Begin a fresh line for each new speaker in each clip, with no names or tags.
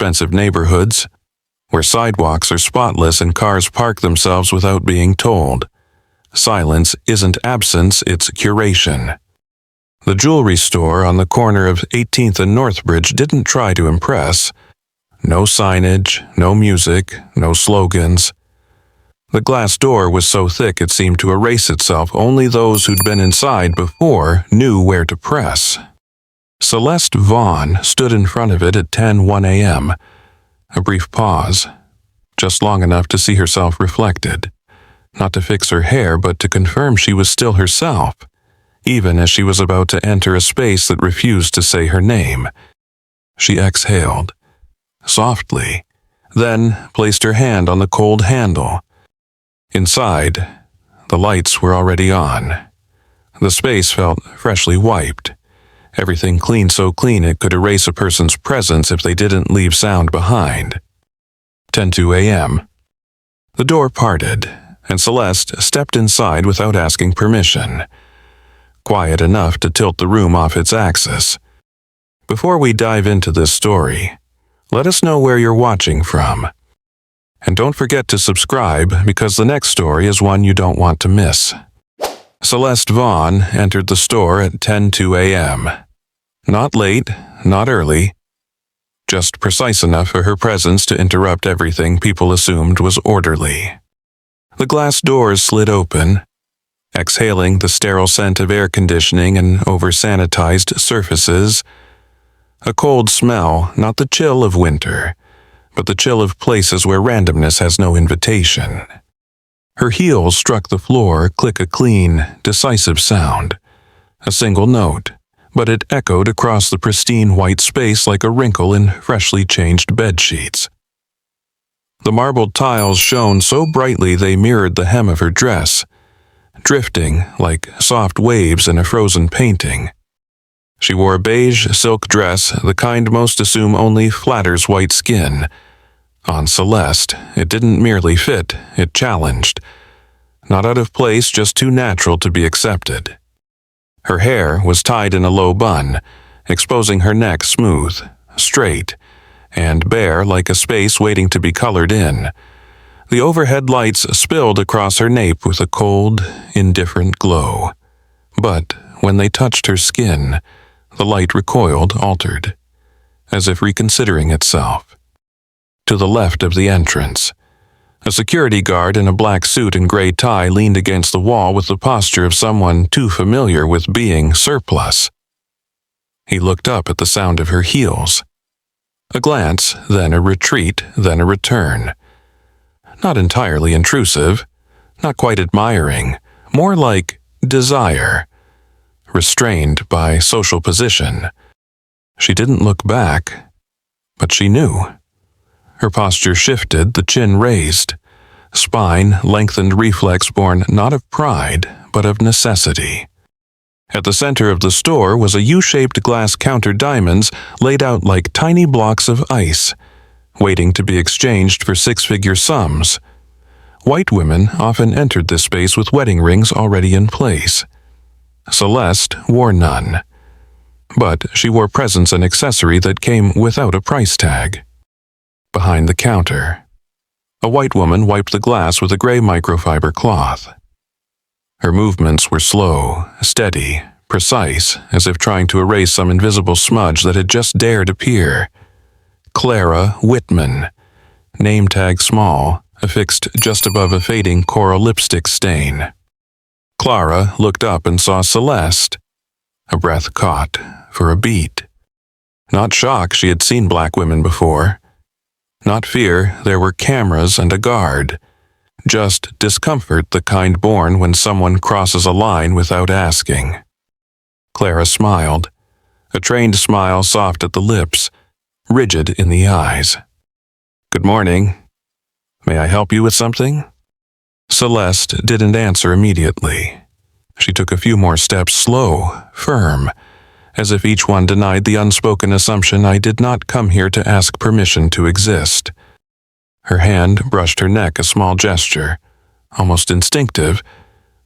expensive neighborhoods, where sidewalks are spotless and cars park themselves without being told. Silence isn't absence, it's curation. The jewelry store on the corner of 18th and Northbridge didn't try to impress. No signage, no music, no slogans. The glass door was so thick it seemed to erase itself. Only those who'd been inside before knew where to press. Celeste Vaughn stood in front of it at 10:01 a.m. A brief pause, just long enough to see herself reflected. Not to fix her hair, but to confirm she was still herself, even as she was about to enter a space that refused to say her name. She exhaled, softly, then placed her hand on the cold handle. Inside, the lights were already on. The space felt freshly wiped. Everything clean, so clean it could erase a person's presence if they didn't leave sound behind. 10:02 a.m. The door parted, and Celeste stepped inside without asking permission. Quiet enough to tilt the room off its axis. Before we dive into this story, let us know where you're watching from. And don't forget to subscribe, because the next story is one you don't want to miss. Celeste Vaughn entered the store at 10:02 a.m. Not late, not early. Just precise enough for her presence to interrupt everything people assumed was orderly. The glass doors slid open, exhaling the sterile scent of air conditioning and over-sanitized surfaces. A cold smell, not the chill of winter, but the chill of places where randomness has no invitation. Her heels struck the floor, click a clean, decisive sound. A single note, but it echoed across the pristine white space like a wrinkle in freshly changed bedsheets. The marbled tiles shone so brightly they mirrored the hem of her dress, drifting like soft waves in a frozen painting. She wore a beige silk dress, the kind most assume only flatters white skin. On Celeste, it didn't merely fit, it challenged. Not out of place, just too natural to be accepted. Her hair was tied in a low bun, exposing her neck smooth, straight, and bare like a space waiting to be colored in. The overhead lights spilled across her nape with a cold, indifferent glow. But when they touched her skin, the light recoiled, altered, as if reconsidering itself. To the left of the entrance, a security guard in a black suit and gray tie leaned against the wall with the posture of someone too familiar with being surplus. He looked up at the sound of her heels. A glance, then a retreat, then a return. Not entirely intrusive, not quite admiring, more like desire, restrained by social position. She didn't look back, but she knew. Her posture shifted, the chin raised, spine lengthened, reflex born not of pride, but of necessity. At the center of the store was a U-shaped glass counter, diamonds laid out like tiny blocks of ice, waiting to be exchanged for six-figure sums. White women often entered this space with wedding rings already in place. Celeste wore none, but she wore presents and accessory that came without a price tag. Behind the counter, a white woman wiped the glass with a gray microfiber cloth. Her movements were slow, steady, precise, as if trying to erase some invisible smudge that had just dared appear. Clara Whitman, name tag small, affixed just above a fading coral lipstick stain. Clara looked up and saw Celeste. A breath caught for a beat. Not shock, she had seen black women before. Not fear, there were cameras and a guard. Just discomfort, the kind born when someone crosses a line without asking. Clara smiled, a trained smile, soft at the lips, rigid in the eyes. "Good morning. May I help you with something?" Celeste didn't answer immediately. She took a few more steps, slow, firm, as if each one denied the unspoken assumption I did not come here to ask permission to exist. Her hand brushed her neck, a small gesture, almost instinctive,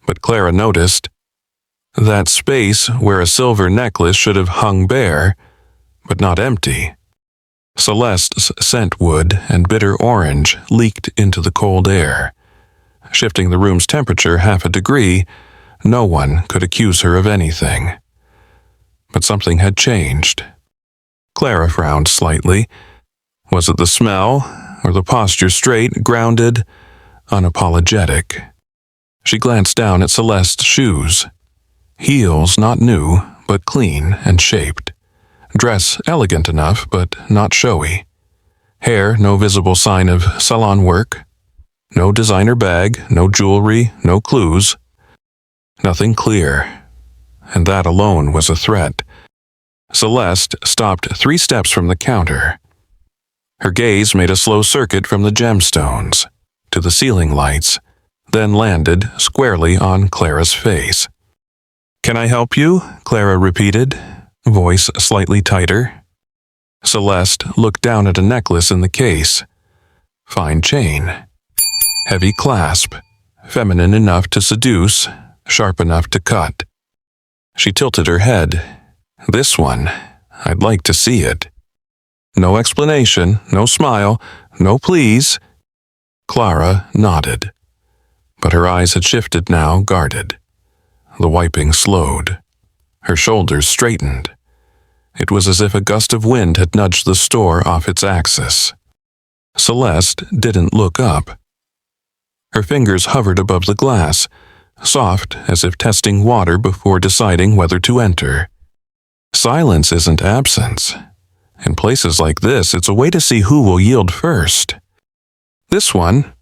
but Clara noticed. That space where a silver necklace should have hung bare, but not empty. Celeste's scent wood and bitter orange leaked into the cold air. Shifting the room's temperature half a degree, no one could accuse her of anything. But something had changed. Clara frowned slightly. Was it the smell, or the posture straight, grounded, unapologetic? She glanced down at Celeste's shoes. Heels not new, but clean and shaped. Dress elegant enough, but not showy. Hair no visible sign of salon work. No designer bag, no jewelry, no clues. Nothing clear. And that alone was a threat. Celeste stopped 3 steps from the counter. Her gaze made a slow circuit from the gemstones to the ceiling lights, then landed squarely on Clara's face. "Can I help you?" Clara repeated, voice slightly tighter. Celeste looked down at a necklace in the case. Fine chain. Heavy clasp. Feminine enough to seduce, sharp enough to cut. She tilted her head. "This one. I'd like to see it." No explanation, no smile, no please. Clara nodded. But her eyes had shifted now, guarded. The wiping slowed. Her shoulders straightened. It was as if a gust of wind had nudged the store off its axis. Celeste didn't look up. Her fingers hovered above the glass, soft as if testing water before deciding whether to enter. Silence isn't absence. In places like this, it's a way to see who will yield first. "This one?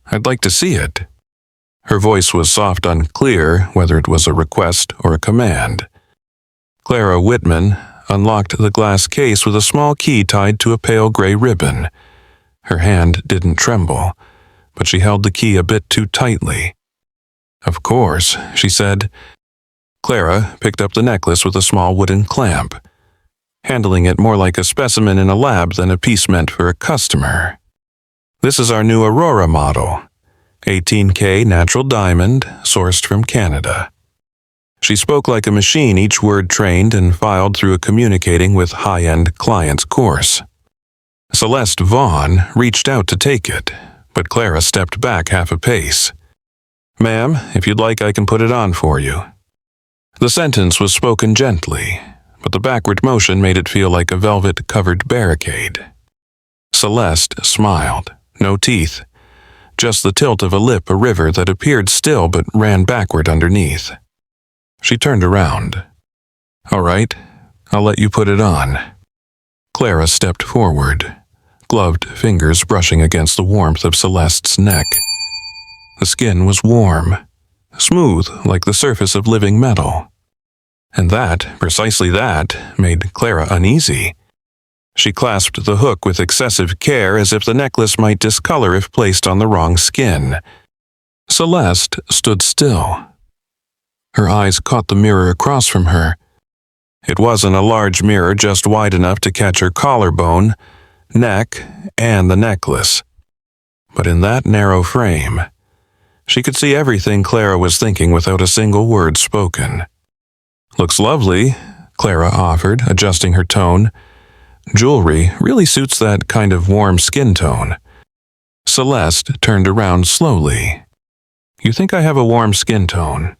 I'd like to see it." Her voice was soft, unclear whether it was a request or a command. Clara Whitman unlocked the glass case with a small key tied to a pale gray ribbon. Her hand didn't tremble, but she held the key a bit too tightly. "Of course," she said. Clara picked up the necklace with a small wooden clamp, handling it more like a specimen in a lab than a piece meant for a customer. "This is our new Aurora model, 18K natural diamond, sourced from Canada." She spoke like a machine, each word trained and filed through a communicating with high-end clients course. Celeste Vaughn reached out to take it, but Clara stepped back half a pace. "Ma'am, if you'd like, I can put it on for you." The sentence was spoken gently, but the backward motion made it feel like a velvet-covered barricade. Celeste smiled. No teeth. Just the tilt of a lip, a river that appeared still but ran backward underneath. She turned around. "All right, I'll let you put it on." Clara stepped forward, gloved fingers brushing against the warmth of Celeste's neck. The skin was warm, smooth like the surface of living metal. And that, precisely that, made Clara uneasy. She clasped the hook with excessive care as if the necklace might discolor if placed on the wrong skin. Celeste stood still. Her eyes caught the mirror across from her. It wasn't a large mirror, just wide enough to catch her collarbone, neck, and the necklace. But in that narrow frame, she could see everything Clara was thinking without a single word spoken. "Looks lovely," Clara offered, adjusting her tone. "Jewelry really suits that kind of warm skin tone." Celeste turned around slowly. "You think I have a warm skin tone?"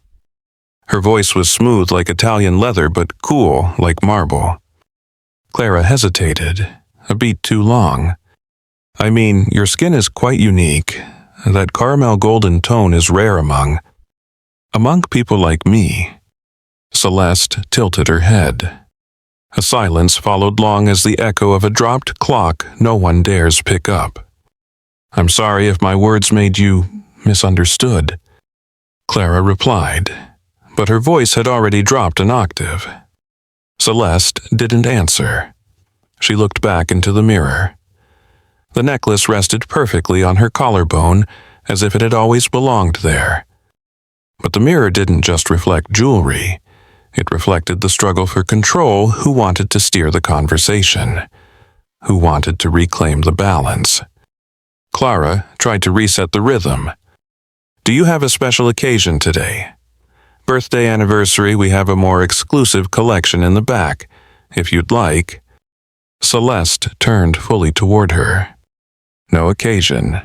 Her voice was smooth like Italian leather, but cool like marble. Clara hesitated, a beat too long. "I mean, your skin is quite unique. That caramel golden tone is rare among people like me." Celeste tilted her head. A silence followed long as the echo of a dropped clock no one dares pick up. "I'm sorry if my words made you misunderstood," Clara replied, but her voice had already dropped an octave. Celeste didn't answer. She looked back into the mirror. The necklace rested perfectly on her collarbone, as if it had always belonged there. But the mirror didn't just reflect jewelry. It reflected the struggle for control, who wanted to steer the conversation, who wanted to reclaim the balance. Clara tried to reset the rhythm. "Do you have a special occasion today? Birthday, anniversary, we have a more exclusive collection in the back, if you'd like." Celeste turned fully toward her. No occasion.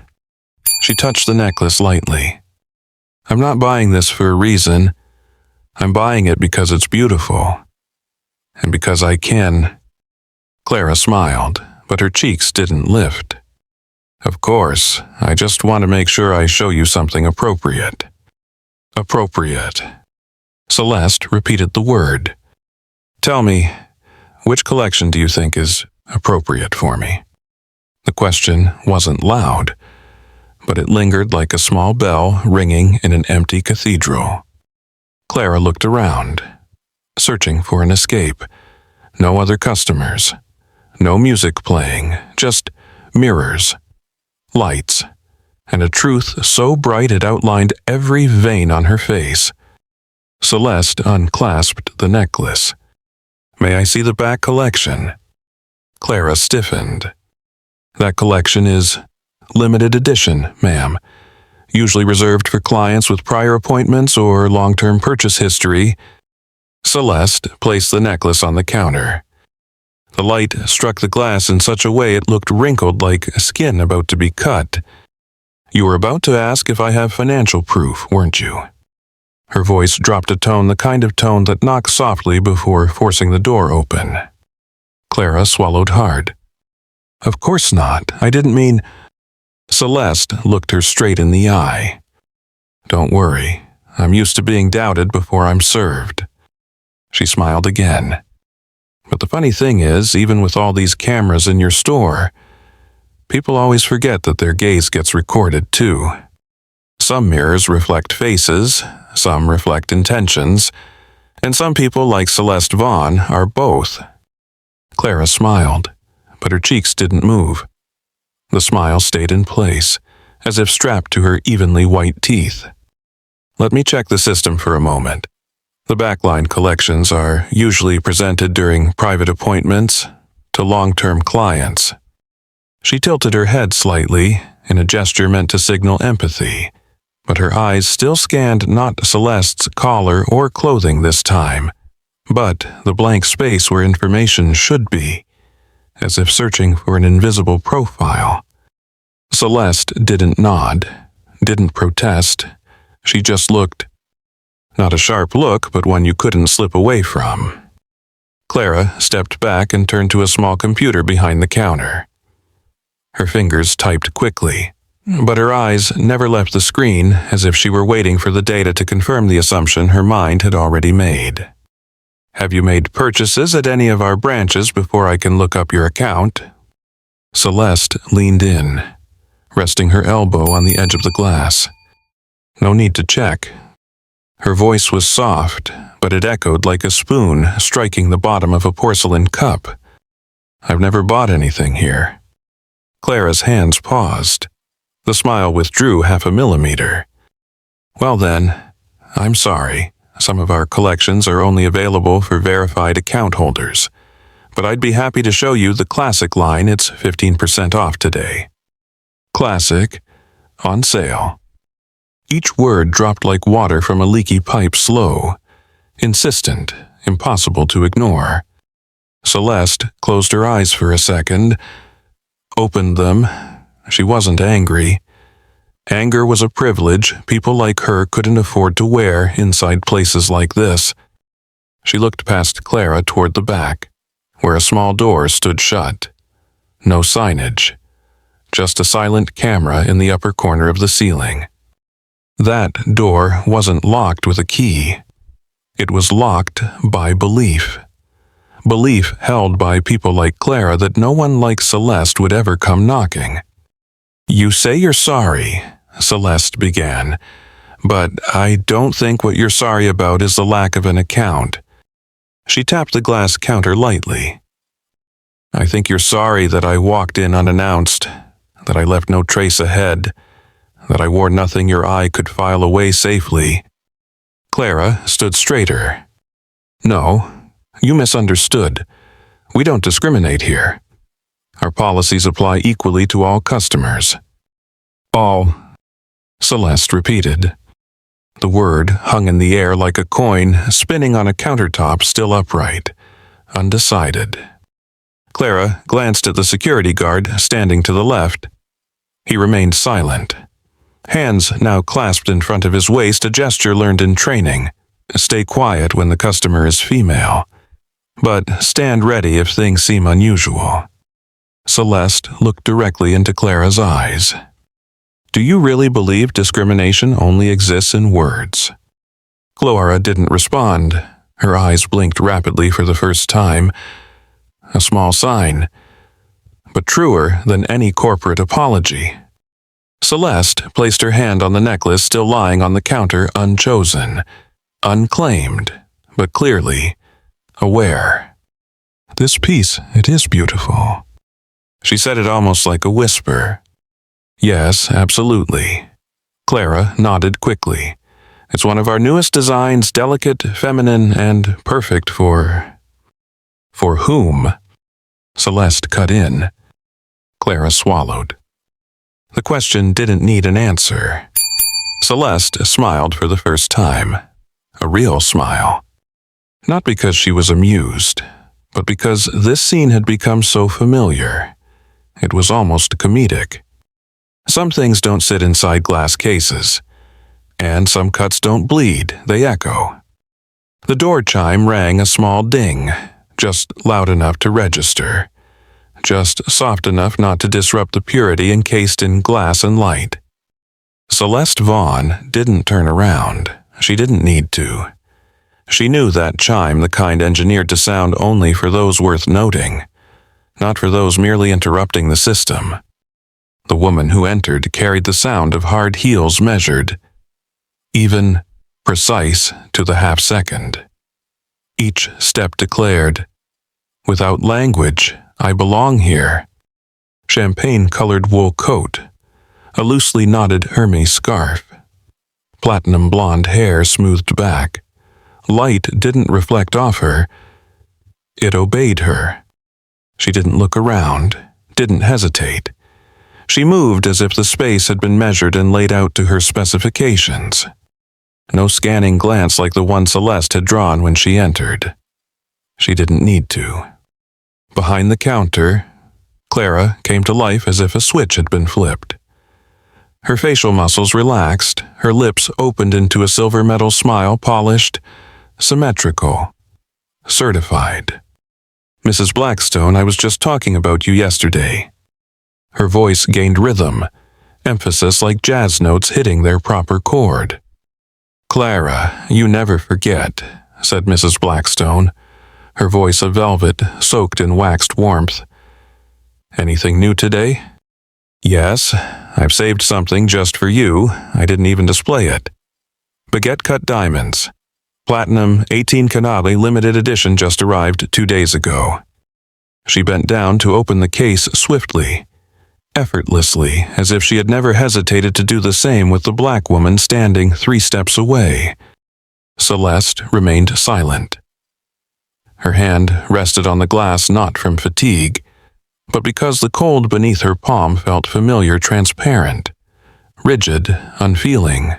She touched the necklace lightly. I'm not buying this for a reason. I'm buying it because it's beautiful. And because I can. Clara smiled, but her cheeks didn't lift. Of course, I just want to make sure I show you something appropriate. Appropriate. Celeste repeated the word. Tell me, which collection do you think is appropriate for me? The question wasn't loud, but it lingered like a small bell ringing in an empty cathedral. Clara looked around, searching for an escape. No other customers. No music playing, just mirrors, lights, and a truth so bright it outlined every vein on her face. Celeste unclasped the necklace. May I see the back collection? Clara stiffened. That collection is limited edition, ma'am. Usually reserved for clients with prior appointments or long-term purchase history. Celeste placed the necklace on the counter. The light struck the glass in such a way it looked wrinkled like skin about to be cut. You were about to ask if I have financial proof, weren't you? Her voice dropped a tone, the kind of tone that knocks softly before forcing the door open. Clara swallowed hard. Of course not. I didn't mean... Celeste looked her straight in the eye. Don't worry. I'm used to being doubted before I'm served. She smiled again. But the funny thing is, even with all these cameras in your store, people always forget that their gaze gets recorded too. Some mirrors reflect faces, some reflect intentions, and some people like Celeste Vaughn are both. Clara smiled, but her cheeks didn't move. The smile stayed in place, as if strapped to her evenly white teeth. Let me check the system for a moment. The backline collections are usually presented during private appointments to long-term clients. She tilted her head slightly in a gesture meant to signal empathy, but her eyes still scanned not Celeste's collar or clothing this time, but the blank space where information should be, as if searching for an invisible profile. Celeste didn't nod, didn't protest. She just looked. Not a sharp look, but one you couldn't slip away from. Clara stepped back and turned to a small computer behind the counter. Her fingers typed quickly, but her eyes never left the screen, as if she were waiting for the data to confirm the assumption her mind had already made. Have you made purchases at any of our branches before I can look up your account? Celeste leaned in, resting her elbow on the edge of the glass. No need to check. Her voice was soft, but it echoed like a spoon striking the bottom of a porcelain cup. I've never bought anything here. Clara's hands paused. The smile withdrew 0.5 millimeter. Well then, I'm sorry. Some of our collections are only available for verified account holders. But I'd be happy to show you the Classic line. It's 15% off today. Classic, on sale. Each word dropped like water from a leaky pipe, slow, insistent, impossible to ignore. Celeste closed her eyes for a second, opened them. She wasn't angry. Anger was a privilege people like her couldn't afford to wear inside places like this. She looked past Clara toward the back, where a small door stood shut. No signage, just a silent camera in the upper corner of the ceiling. That door wasn't locked with a key. It was locked by belief. Belief held by people like Clara that no one like Celeste would ever come knocking. You say you're sorry, Celeste began, but I don't think what you're sorry about is the lack of an account. She tapped the glass counter lightly. I think you're sorry that I walked in unannounced, that I left no trace ahead, that I wore nothing your eye could file away safely. Clara stood straighter. No, you misunderstood. We don't discriminate here. Our policies apply equally to all customers. All, Celeste repeated. The word hung in the air like a coin spinning on a countertop still upright, undecided. Clara glanced at the security guard standing to the left. He remained silent. Hands now clasped in front of his waist, a gesture learned in training. Stay quiet when the customer is female, but stand ready if things seem unusual. Celeste looked directly into Clara's eyes. Do you really believe discrimination only exists in words? Clara didn't respond. Her eyes blinked rapidly for the first time. A small sign, but truer than any corporate apology. Celeste placed her hand on the necklace still lying on the counter, unchosen, unclaimed, but clearly aware. This piece, it is beautiful. She said it almost like a whisper. Yes, absolutely. Clara nodded quickly. It's one of our newest designs, delicate, feminine, and perfect for... For whom? Celeste cut in. Clara swallowed. The question didn't need an answer. Celeste smiled for the first time. A real smile. Not because she was amused, but because this scene had become so familiar. It was almost comedic. Some things don't sit inside glass cases, and some cuts don't bleed, they echo. The door chime rang a small ding, just loud enough to register, just soft enough not to disrupt the purity encased in glass and light. Celeste Vaughn didn't turn around. She didn't need to. She knew that chime, the kind engineered to sound only for those worth noting, not for those merely interrupting the system. The woman who entered carried the sound of hard heels measured, even, precise to the half-second. Each step declared, without language, I belong here. Champagne-colored wool coat, a loosely knotted Hermes scarf, platinum blonde hair smoothed back. Light didn't reflect off her. It obeyed her. She didn't look around, didn't hesitate. She moved as if the space had been measured and laid out to her specifications. No scanning glance like the one Celeste had drawn when she entered. She didn't need to. Behind the counter, Clara came to life as if a switch had been flipped. Her facial muscles relaxed, her lips opened into a silver metal smile, polished, symmetrical, certified. Mrs. Blackstone, I was just talking about you yesterday. Her voice gained rhythm, emphasis like jazz notes hitting their proper chord. Clara, you never forget, said Mrs. Blackstone, her voice a velvet soaked in waxed warmth. Anything new today? Yes, I've saved something just for you. I didn't even display it. Baguette-cut diamonds. Platinum 18 Canale limited edition just arrived 2 days ago. She bent down to open the case swiftly, effortlessly, as if she had never hesitated to do the same with the black woman standing 3 steps away. Celeste remained silent. Her hand rested on the glass not from fatigue, but because the cold beneath her palm felt familiar, transparent, rigid, unfeeling.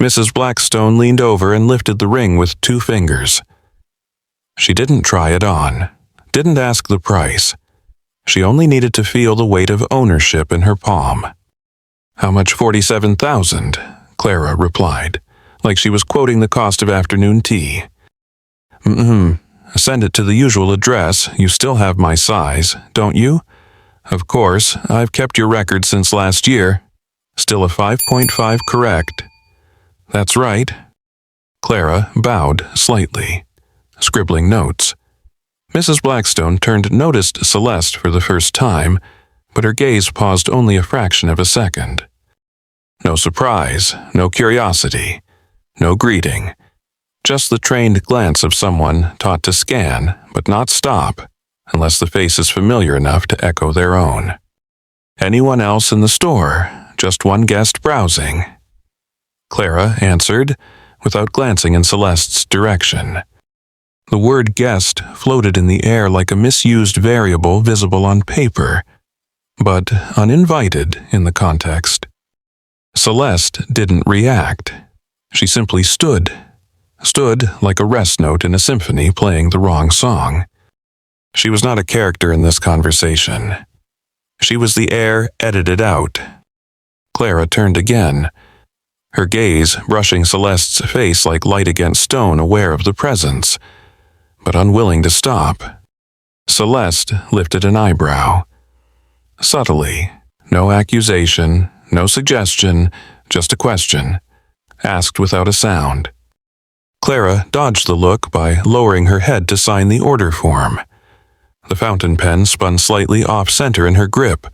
Mrs. Blackstone leaned over and lifted the ring with 2 fingers. She didn't try it on, didn't ask the price. She only needed to feel the weight of ownership in her palm. How much? 47,000, Clara replied, like she was quoting the cost of afternoon tea. Send it to the usual address. You still have my size, don't you? Of course, I've kept your record since last year. Still a 5.5 correct. That's right. Clara bowed slightly, scribbling notes. Mrs. Blackstone noticed Celeste for the first time, but her gaze paused only a fraction of a second. No surprise, no curiosity, no greeting. Just the trained glance of someone taught to scan, but not stop, unless the face is familiar enough to echo their own. Anyone else in the store? Just one guest browsing? Clara answered, without glancing in Celeste's direction. The word guest floated in the air like a misused variable visible on paper, but uninvited in the context. Celeste didn't react. She simply stood like a rest note in a symphony playing the wrong song. She was not a character in this conversation. She was the air edited out. Clara turned again, her gaze brushing Celeste's face like light against stone, aware of the presence, but unwilling to stop. Celeste lifted an eyebrow. Subtly, no accusation, no suggestion, just a question, asked without a sound. Clara dodged the look by lowering her head to sign the order form. The fountain pen spun slightly off-center in her grip.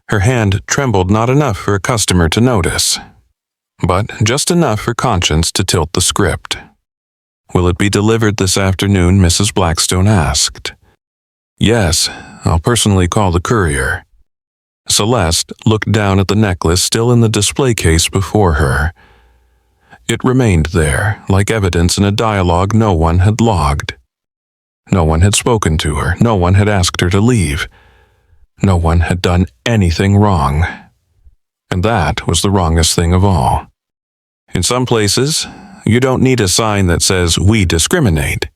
Her hand trembled not enough for a customer to notice, but just enough for conscience to tilt the script. "Will it be delivered this afternoon?" Mrs. Blackstone asked. "Yes, I'll personally call the courier." Celeste looked down at the necklace still in the display case before her. It remained there, like evidence in a dialogue no one had logged. No one had spoken to her, no one had asked her to leave. No one had done anything wrong. And that was the wrongest thing of all. In some places, you don't need a sign that says, "We discriminate."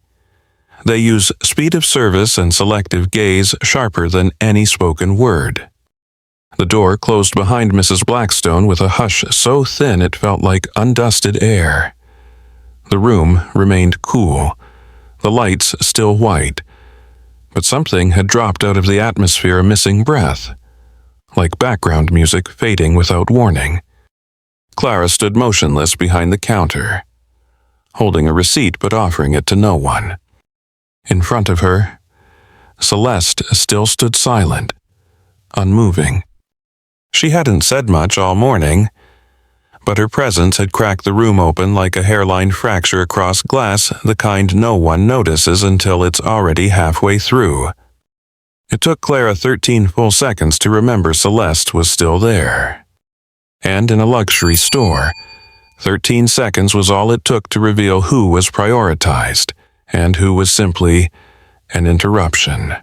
They use speed of service and selective gaze sharper than any spoken word. The door closed behind Mrs. Blackstone with a hush so thin it felt like undusted air. The room remained cool, the lights still white, but something had dropped out of the atmosphere, a missing breath, like background music fading without warning. Clara stood motionless behind the counter, holding a receipt but offering it to no one. In front of her, Celeste still stood silent, unmoving. She hadn't said much all morning, but her presence had cracked the room open like a hairline fracture across glass, the kind no one notices until it's already halfway through. It took Clara 13 full seconds to remember Celeste was still there. And in a luxury store, 13 seconds was all it took to reveal who was prioritized and who was simply an interruption.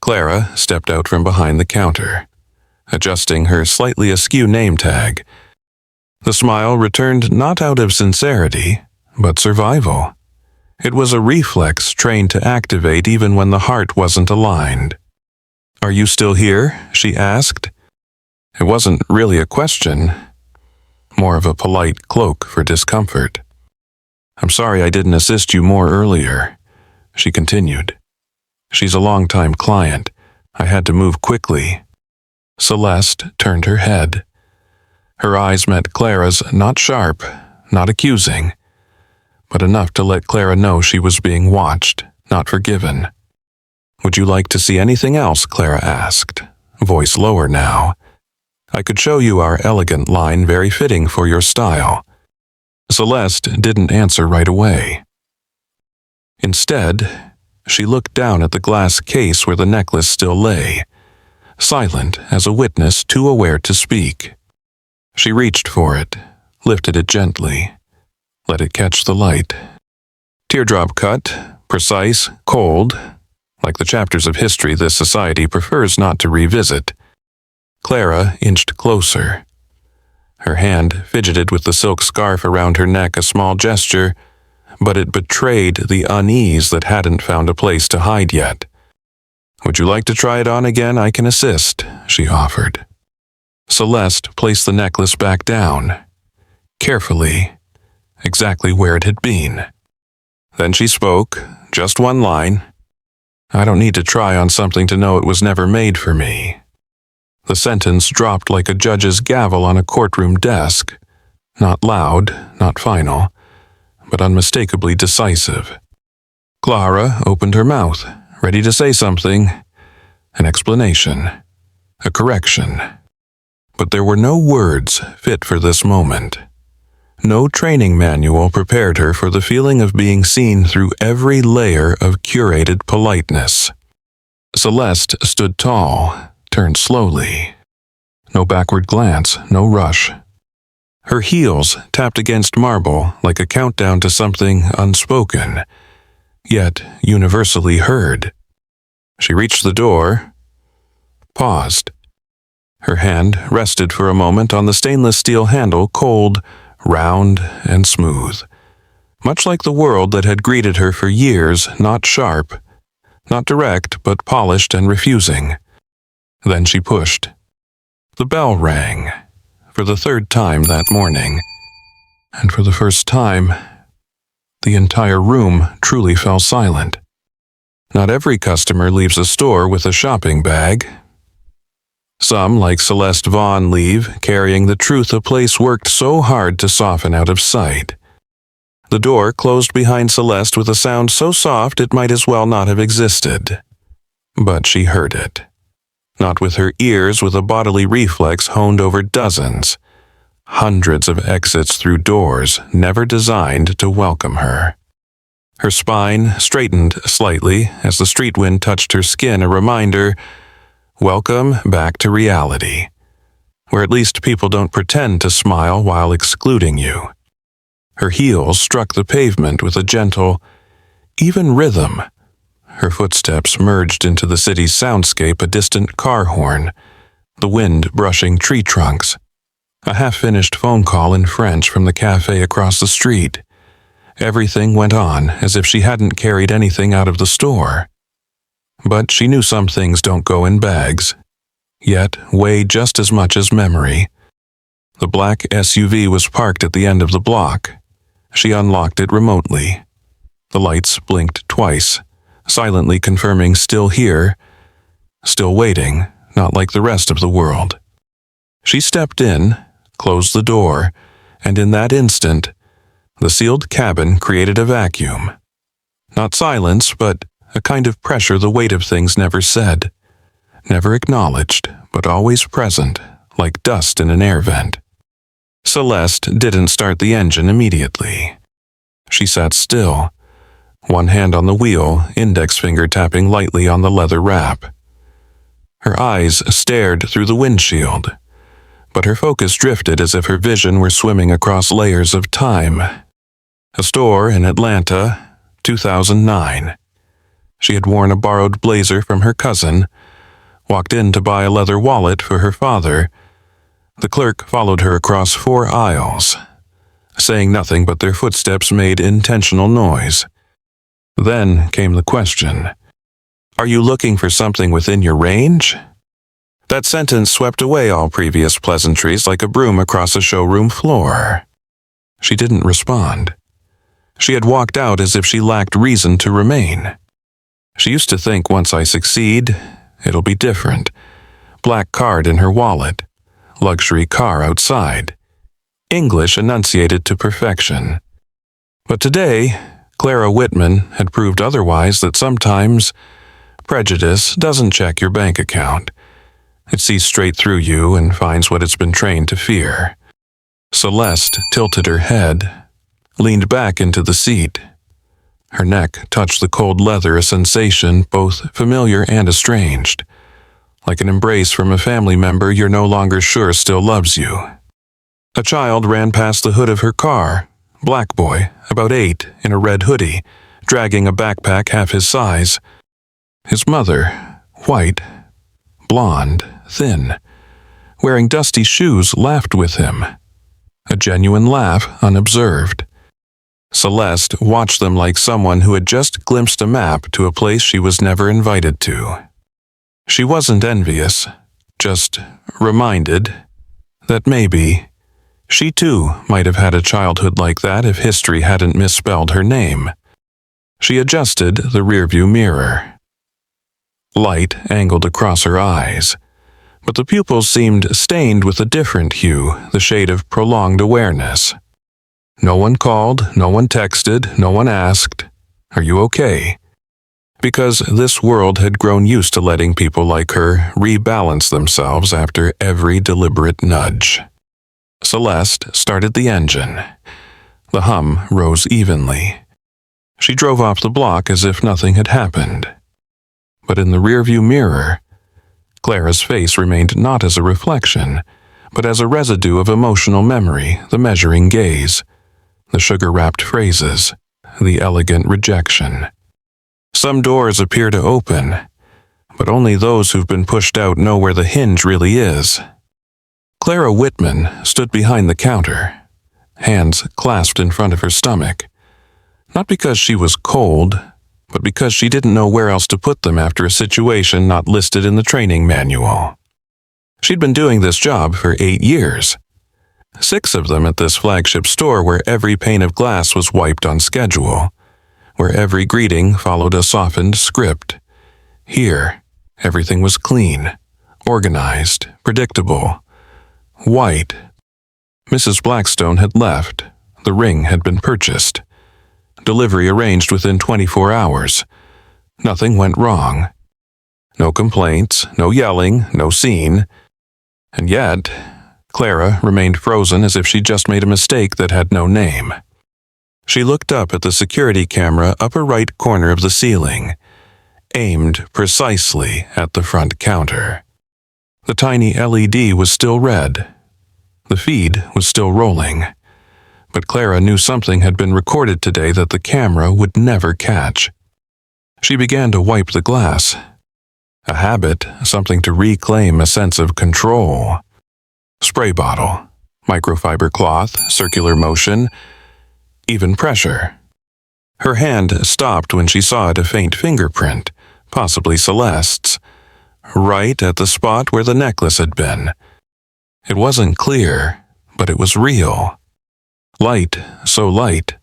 Clara stepped out from behind the counter, adjusting her slightly askew name tag. The smile returned not out of sincerity, but survival. It was a reflex trained to activate even when the heart wasn't aligned. "Are you still here?" she asked. It wasn't really a question, more of a polite cloak for discomfort. "I'm sorry I didn't assist you more earlier," she continued. "She's a long-time client. I had to move quickly." Celeste turned her head. Her eyes met Clara's, not sharp, not accusing, but enough to let Clara know she was being watched, not forgiven. "Would you like to see anything else?" Clara asked, voice lower now. "I could show you our elegant line, very fitting for your style." Celeste didn't answer right away. Instead, she looked down at the glass case where the necklace still lay, silent as a witness too aware to speak. She reached for it, lifted it gently, let it catch the light. Teardrop cut, precise, cold, like the chapters of history this society prefers not to revisit. Clara inched closer. Her hand fidgeted with the silk scarf around her neck, a small gesture, but it betrayed the unease that hadn't found a place to hide yet. "Would you like to try it on again? I can assist," she offered. Celeste placed the necklace back down, carefully, exactly where it had been. Then she spoke, just one line. "I don't need to try on something to know it was never made for me." The sentence dropped like a judge's gavel on a courtroom desk, not loud, not final, but unmistakably decisive. Clara opened her mouth, ready to say something, an explanation, a correction. But there were no words fit for this moment. No training manual prepared her for the feeling of being seen through every layer of curated politeness. Celeste stood tall, turned slowly. No backward glance, no rush. Her heels tapped against marble like a countdown to something unspoken, yet universally heard. She reached the door, paused. Her hand rested for a moment on the stainless steel handle, cold, round, and smooth. Much like the world that had greeted her for years, not sharp, Not direct, but polished and refusing. Then she pushed. The bell rang, for the third time that morning, and for the first time, the entire room truly fell silent. Not every customer leaves a store with a shopping bag. Some, like Celeste Vaughn, leave carrying the truth a place worked so hard to soften out of sight. The door closed behind Celeste with a sound so soft it might as well not have existed. But she heard it. Not with her ears, with a bodily reflex honed over dozens, hundreds of exits through doors never designed to welcome her. Her spine straightened slightly as the street wind touched her skin, a reminder, welcome back to reality, where at least people don't pretend to smile while excluding you. Her heels struck the pavement with a gentle, even rhythm. Her footsteps merged into the city's soundscape, a distant car horn, the wind brushing tree trunks, a half-finished phone call in French from the cafe across the street. Everything went on as if she hadn't carried anything out of the store. But she knew some things don't go in bags, yet weigh just as much as memory. The black SUV was parked at the end of the block. She unlocked it remotely. The lights blinked twice, silently confirming still here, still waiting, not like the rest of the world. She stepped in, closed the door, and in that instant, the sealed cabin created a vacuum. Not silence, but a kind of pressure the weight of things never said, never acknowledged, but always present, like dust in an air vent. Celeste didn't start the engine immediately. She sat still, one hand on the wheel, index finger tapping lightly on the leather wrap. Her eyes stared through the windshield, but her focus drifted as if her vision were swimming across layers of time. A store in Atlanta, 2009. She had worn a borrowed blazer from her cousin, walked in to buy a leather wallet for her father. The clerk followed her across 4 aisles, saying nothing but their footsteps made intentional noise. Then came the question, "Are you looking for something within your range?" That sentence swept away all previous pleasantries like a broom across a showroom floor. She didn't respond. She had walked out as if she lacked reason to remain. She used to think, once I succeed, it'll be different. Black card in her wallet. Luxury car outside. English enunciated to perfection. But today, Clara Whitman had proved otherwise, that sometimes prejudice doesn't check your bank account. It sees straight through you and finds what it's been trained to fear. Celeste tilted her head, leaned back into the seat. Her neck touched the cold leather, a sensation both familiar and estranged. Like an embrace from a family member you're no longer sure still loves you. A child ran past the hood of her car, black boy, about 8, in a red hoodie, dragging a backpack half his size. His mother, white, blonde, thin, wearing dusty shoes, laughed with him. A genuine laugh, unobserved. Celeste watched them like someone who had just glimpsed a map to a place she was never invited to. She wasn't envious, just reminded that maybe she too might have had a childhood like that if history hadn't misspelled her name. She adjusted the rearview mirror. Light angled across her eyes, but the pupils seemed stained with a different hue, the shade of prolonged awareness. No one called, no one texted, no one asked, "Are you okay?" Because this world had grown used to letting people like her rebalance themselves after every deliberate nudge. Celeste started the engine. The hum rose evenly. She drove off the block as if nothing had happened. But in the rearview mirror, Clara's face remained not as a reflection, but as a residue of emotional memory, the measuring gaze, the sugar-wrapped phrases, the elegant rejection. Some doors appear to open, but only those who've been pushed out know where the hinge really is. Clara Whitman stood behind the counter, hands clasped in front of her stomach, not because she was cold, but because she didn't know where else to put them after a situation not listed in the training manual. She'd been doing this job for 8 years. 6 of them at this flagship store where every pane of glass was wiped on schedule, where every greeting followed a softened script. Here, everything was clean, organized, predictable, white. Mrs. Blackstone had left. The ring had been purchased. Delivery arranged within 24 hours. Nothing went wrong. No complaints, no yelling, no scene. And yet, Clara remained frozen as if she'd just made a mistake that had no name. She looked up at the security camera upper right corner of the ceiling, aimed precisely at the front counter. The tiny LED was still red. The feed was still rolling. But Clara knew something had been recorded today that the camera would never catch. She began to wipe the glass. A habit, something to reclaim a sense of control. Spray bottle, microfiber cloth, circular motion, even pressure. Her hand stopped when she saw a faint fingerprint, possibly Celeste's, right at the spot where the necklace had been. It wasn't clear, but it was real. Light, so light,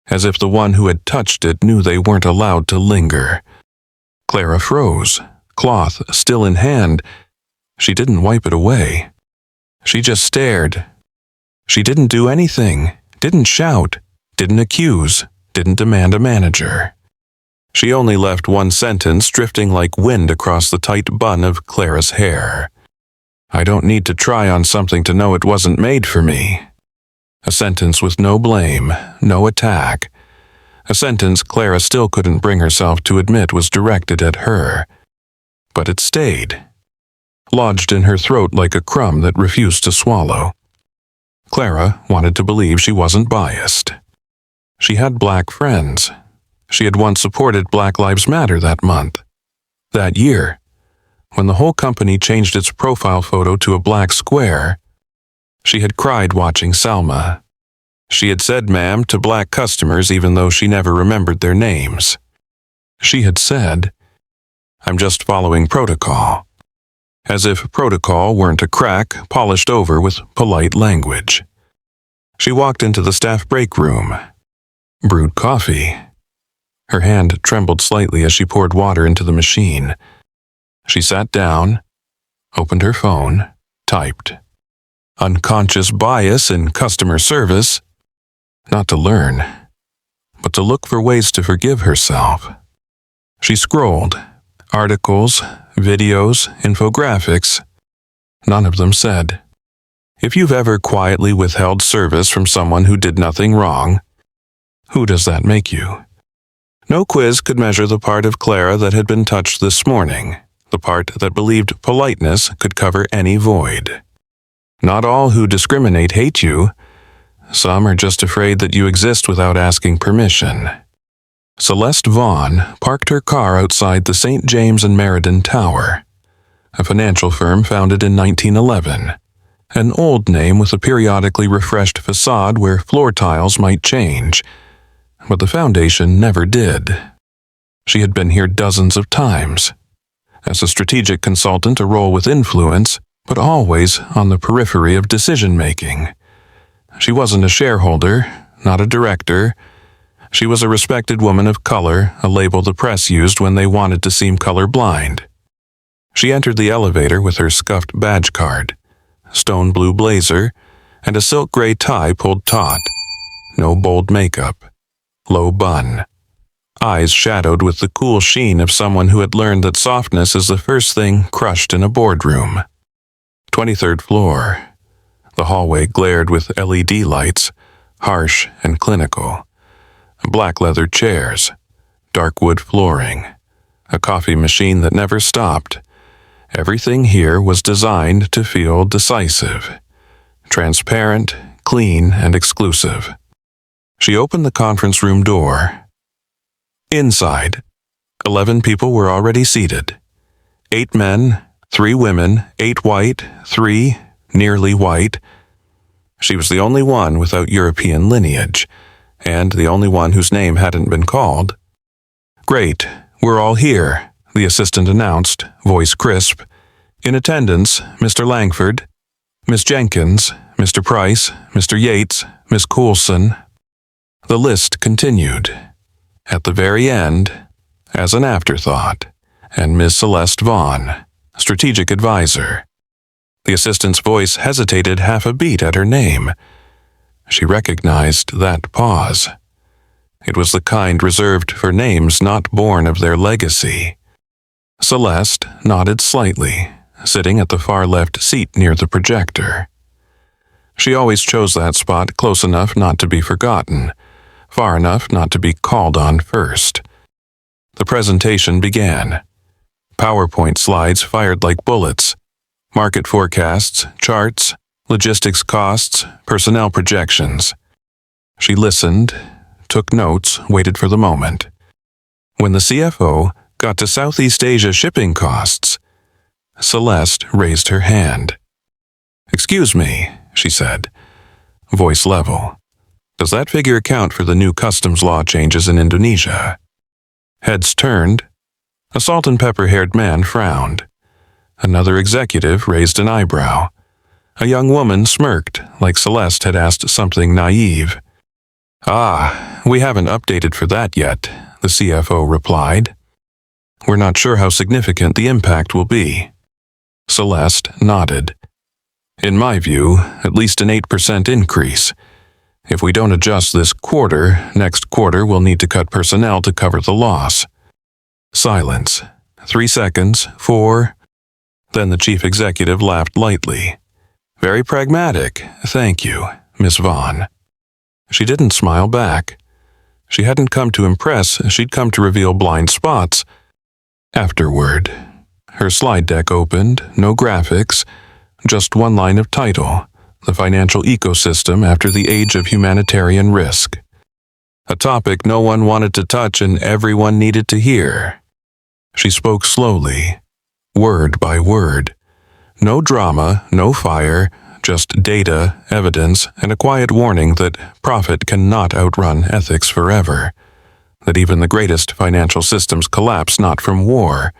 as if the one who had touched it knew they weren't allowed to linger. Clara froze, cloth still in hand. She didn't wipe it away. She just stared. She didn't do anything, didn't shout, didn't accuse, didn't demand a manager. She only left one sentence drifting like wind across the tight bun of Clara's hair. I don't need to try on something to know it wasn't made for me. A sentence with no blame, no attack. A sentence Clara still couldn't bring herself to admit was directed at her. But it stayed, lodged in her throat like a crumb that refused to swallow. Clara wanted to believe she wasn't biased. She had black friends. She had once supported Black Lives Matter that month. That year, when the whole company changed its profile photo to a black square, she had cried watching Selma. She had said ma'am to black customers even though she never remembered their names. She had said, I'm just following protocol. As if protocol weren't a crack polished over with polite language. She walked into the staff break room, brewed coffee. Her hand trembled slightly as she poured water into the machine. She sat down, opened her phone, typed. Unconscious bias in customer service, not to learn, but to look for ways to forgive herself. She scrolled, articles, videos, infographics. None of them said, if you've ever quietly withheld service from someone who did nothing wrong, who does that make you? No quiz could measure the part of Clara that had been touched this morning, the part that believed politeness could cover any void. Not all who discriminate hate you. Some are just afraid that you exist without asking permission. Celeste Vaughn parked her car outside the St. James and Meriden Tower, a financial firm founded in 1911, an old name with a periodically refreshed facade where floor tiles might change, but the foundation never did. She had been here dozens of times. As a strategic consultant, a role with influence, but always on the periphery of decision-making. She wasn't a shareholder, not a director. She was a respected woman of color, a label the press used when they wanted to seem colorblind. She entered the elevator with her scuffed badge card, stone blue blazer, and a silk gray tie pulled taut. No bold makeup. Low bun. Eyes shadowed with the cool sheen of someone who had learned that softness is the first thing crushed in a boardroom. 23rd floor. The hallway glared with LED lights, harsh and clinical. Black leather chairs, dark wood flooring, a coffee machine that never stopped. Everything here was designed to feel decisive, transparent, clean, and exclusive. She opened the conference room door. Inside, 11 people were already seated. 8 men, 3 women, 8 white, 3 nearly white. She was the only one without European lineage, and the only one whose name hadn't been called. "Great, we're all here," the assistant announced, voice crisp. "In attendance, Mr. Langford, Miss Jenkins, Mr. Price, Mr. Yates, Miss Coulson." The list continued. At the very end, as an afterthought, and Miss Celeste Vaughn, strategic advisor. The assistant's voice hesitated half a beat at her name. She recognized that pause. It was the kind reserved for names not born of their legacy. Celeste nodded slightly, sitting at the far left seat near the projector. She always chose that spot close enough not to be forgotten, far enough not to be called on first. The presentation began. PowerPoint slides fired like bullets. Market forecasts, charts, logistics costs, personnel projections. She listened, took notes, waited for the moment. When the CFO got to Southeast Asia shipping costs, Celeste raised her hand. "Excuse me," she said, voice level. "Does that figure account for the new customs law changes in Indonesia?" Heads turned. A salt-and-pepper-haired man frowned. Another executive raised an eyebrow. A young woman smirked, like Celeste had asked something naive. "Ah, we haven't updated for that yet," the CFO replied. "We're not sure how significant the impact will be." Celeste nodded. "In my view, at least an 8% increase. If we don't adjust this quarter, next quarter we'll need to cut personnel to cover the loss." Silence. 3 seconds, 4. Then the chief executive laughed lightly. "Very pragmatic, thank you, Miss Vaughn." She didn't smile back. She hadn't come to impress, she'd come to reveal blind spots. Afterward, her slide deck opened, no graphics, just one line of title, "The Financial Ecosystem After the Age of Humanitarian Risk." A topic no one wanted to touch and everyone needed to hear. She spoke slowly, word by word. No drama, no fire, just data, evidence, and a quiet warning that profit cannot outrun ethics forever. That even the greatest financial systems collapse not from war,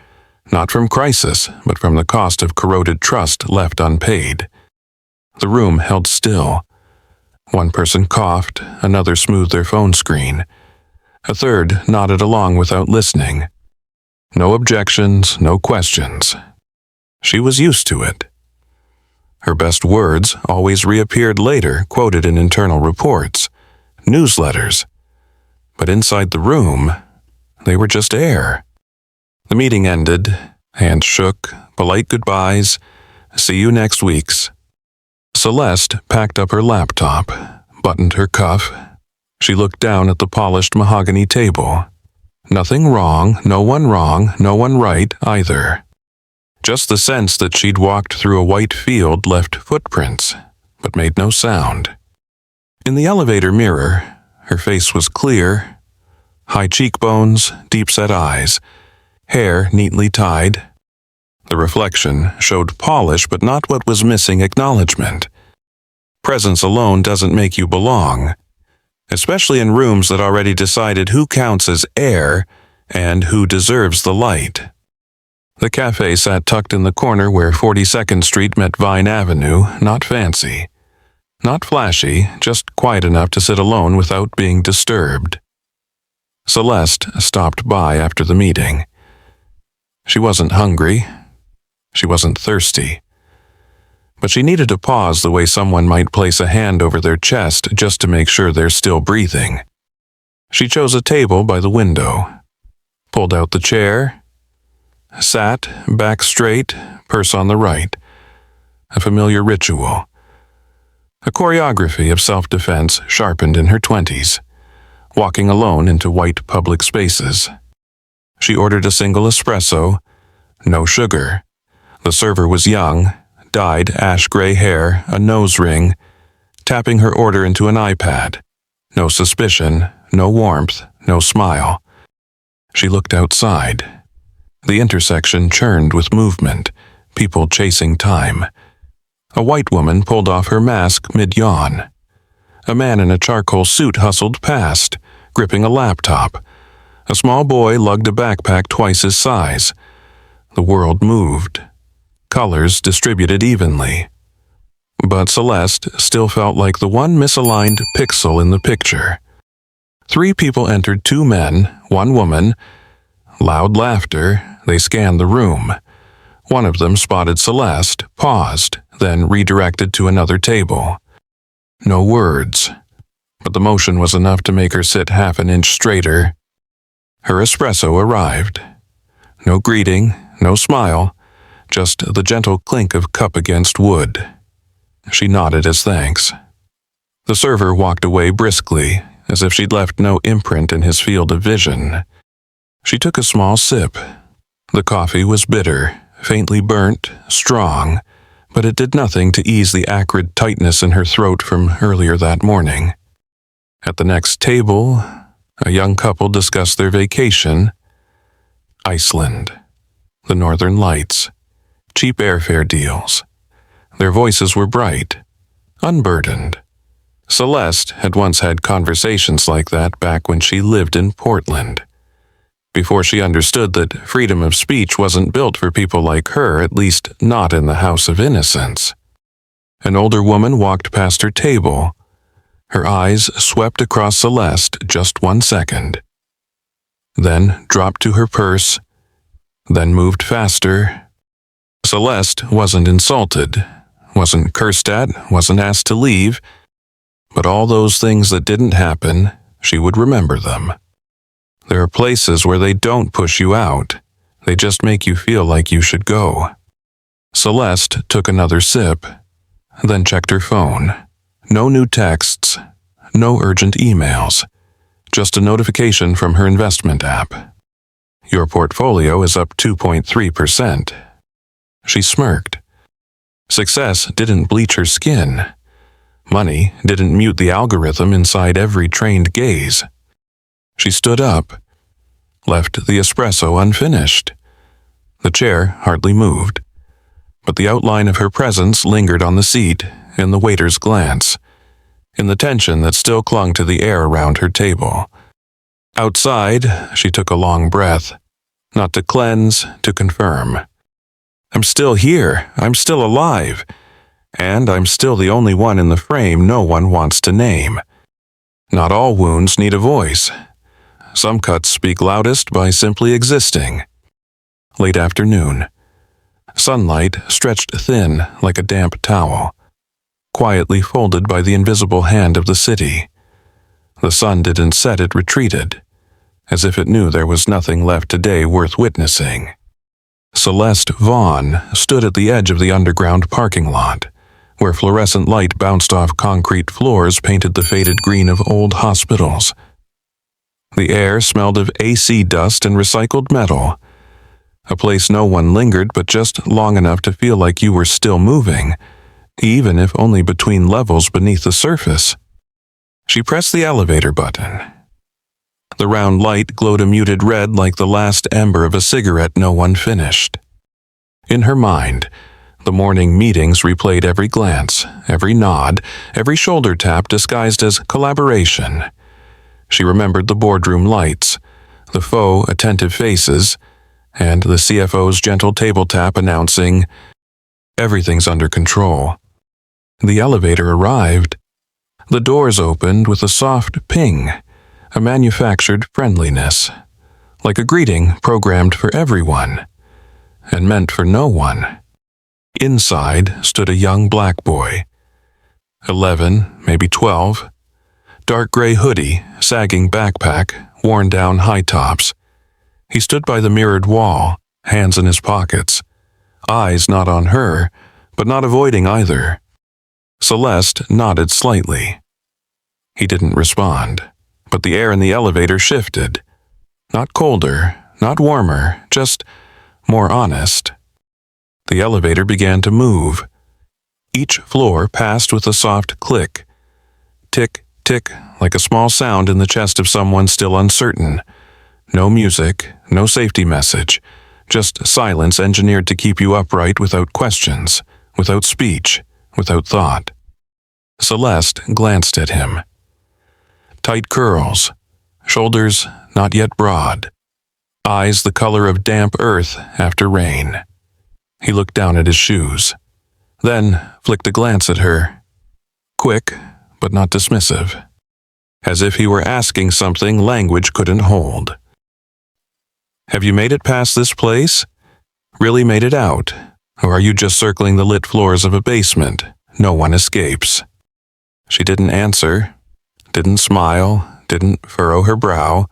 not from crisis, but from the cost of corroded trust left unpaid. The room held still. One person coughed, another smoothed their phone screen. A third nodded along without listening. No objections, no questions. She was used to it. Her best words always reappeared later, quoted in internal reports, newsletters. But inside the room, they were just air. The meeting ended, hands shook, polite goodbyes, "See you next week's." Celeste packed up her laptop, buttoned her cuff. She looked down at the polished mahogany table. Nothing wrong, no one right either. Just the sense that she'd walked through a white field left footprints, but made no sound. In the elevator mirror, her face was clear. High cheekbones, deep-set eyes, hair neatly tied. The reflection showed polish, but not what was missing acknowledgement. Presence alone doesn't make you belong, especially in rooms that already decided who counts as air and who deserves the light. The cafe sat tucked in the corner where 42nd Street met Vine Avenue, not fancy. Not flashy, just quiet enough to sit alone without being disturbed. Celeste stopped by after the meeting. She wasn't hungry. She wasn't thirsty. But she needed to pause the way someone might place a hand over their chest just to make sure they're still breathing. She chose a table by the window, pulled out the chair, sat, back straight, purse on the right. A familiar ritual. A choreography of self-defense sharpened in her 20s, walking alone into white public spaces. She ordered a single espresso, no sugar. The server was young, dyed ash-gray hair, a nose ring, tapping her order into an iPad. No suspicion, no warmth, no smile. She looked outside. The intersection churned with movement, people chasing time. A white woman pulled off her mask mid-yawn. A man in a charcoal suit hustled past, gripping a laptop. A small boy lugged a backpack twice his size. The world moved. Colors distributed evenly. But Celeste still felt like the one misaligned pixel in the picture. 3 people entered, 2 men, 1 woman. Loud laughter. They scanned the room. One of them spotted Celeste, paused, then redirected to another table. No words, but the motion was enough to make her sit half an inch straighter. Her espresso arrived. No greeting, no smile, just the gentle clink of cup against wood. She nodded as thanks. The server walked away briskly, as if she'd left no imprint in his field of vision. She took a small sip. The coffee was bitter, faintly burnt, strong, but it did nothing to ease the acrid tightness in her throat from earlier that morning. At the next table, a young couple discussed their vacation. Iceland, the Northern Lights, cheap airfare deals. Their voices were bright, unburdened. Celeste had once had conversations like that back when she lived in Portland. Before she understood that freedom of speech wasn't built for people like her, at least not in the House of Innocence. An older woman walked past her table. Her eyes swept across Celeste just 1 second, then dropped to her purse, then moved faster. Celeste wasn't insulted, wasn't cursed at, wasn't asked to leave, but all those things that didn't happen, she would remember them. There are places where they don't push you out, they just make you feel like you should go. Celeste took another sip, then checked her phone. No new texts, no urgent emails, just a notification from her investment app. Your portfolio is up 2.3%. She smirked. Success didn't bleach her skin. Money didn't mute the algorithm inside every trained gaze. She stood up, left the espresso unfinished. The chair hardly moved, but the outline of her presence lingered on the seat, in the waiter's glance, in the tension that still clung to the air around her table. Outside, she took a long breath, not to cleanse, to confirm. I'm still here, I'm still alive, and I'm still the only one in the frame no one wants to name. Not all wounds need a voice. Some cuts speak loudest by simply existing. Late afternoon. Sunlight stretched thin like a damp towel, quietly folded by the invisible hand of the city. The sun didn't set, it retreated, as if it knew there was nothing left today worth witnessing. Celeste Vaughn stood at the edge of the underground parking lot, where fluorescent light bounced off concrete floors painted the faded green of old hospitals. The air smelled of AC dust and recycled metal, a place no one lingered but just long enough to feel like you were still moving, even if only between levels beneath the surface. She pressed the elevator button. The round light glowed a muted red like the last ember of a cigarette no one finished. In her mind, the morning meetings replayed every glance, every nod, every shoulder tap disguised as collaboration. She remembered the boardroom lights, the faux attentive faces, and the CFO's gentle table tap announcing, "Everything's under control." The elevator arrived. The doors opened with a soft ping, a manufactured friendliness, like a greeting programmed for everyone, and meant for no one. Inside stood a young black boy, 11, maybe 12, dark gray hoodie, sagging backpack, worn down high tops. He stood by the mirrored wall, hands in his pockets, eyes not on her, but not avoiding either. Celeste nodded slightly. He didn't respond, but the air in the elevator shifted. Not colder, not warmer, just more honest. The elevator began to move. Each floor passed with a soft click. Tick, tick, like a small sound in the chest of someone still uncertain. No music, no safety message, just silence engineered to keep you upright without questions, without speech, without thought. Celeste glanced at him. Tight curls, shoulders not yet broad. Eyes the color of damp earth after rain. He looked down at his shoes, then flicked a glance at her. Quick, but not dismissive. As if he were asking something language couldn't hold. Have you made it past this place? Really made it out? Or are you just circling the lit floors of a basement? No one escapes. She didn't answer, didn't smile, didn't furrow her brow.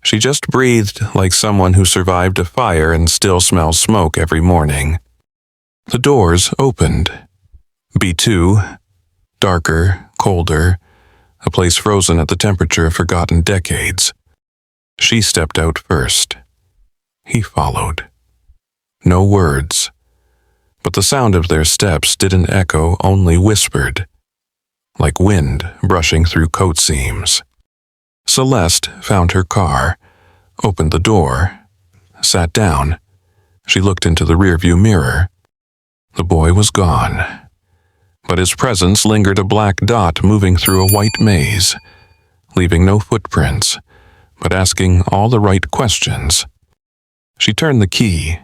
She just breathed like someone who survived a fire and still smells smoke every morning. The doors opened. B2, darker, colder, a place frozen at the temperature of forgotten decades. She stepped out first. He followed. No words, but the sound of their steps didn't echo, only whispered, like wind brushing through coat seams. Celeste found her car, opened the door, sat down. She looked into the rearview mirror. The boy was gone, but his presence lingered, a black dot moving through a white maze, leaving no footprints, but asking all the right questions. She turned the key.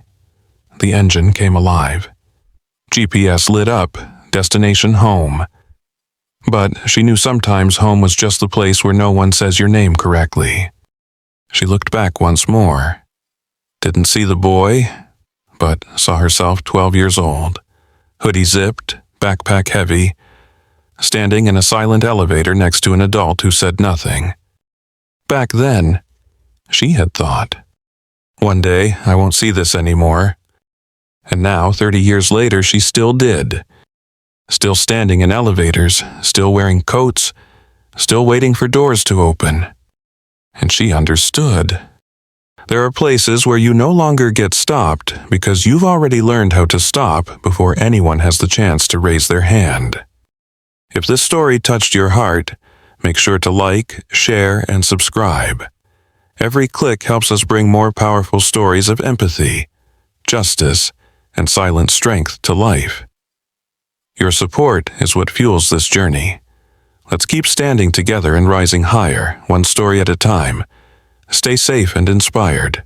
The engine came alive. GPS lit up, destination home. But she knew sometimes home was just the place where no one says your name correctly. She looked back once more. Didn't see the boy, but saw herself 12 years old, hoodie zipped, backpack heavy, standing in a silent elevator next to an adult who said nothing. Back then, she had thought, one day I won't see this anymore. And now, 30 years later, she still did. Still standing in elevators, still wearing coats, still waiting for doors to open. And she understood. There are places where you no longer get stopped because you've already learned how to stop before anyone has the chance to raise their hand. If this story touched your heart, make sure to like, share, and subscribe. Every click helps us bring more powerful stories of empathy, justice, and silent strength to life. Your support is what fuels this journey. Let's keep standing together and rising higher, one story at a time. Stay safe and inspired.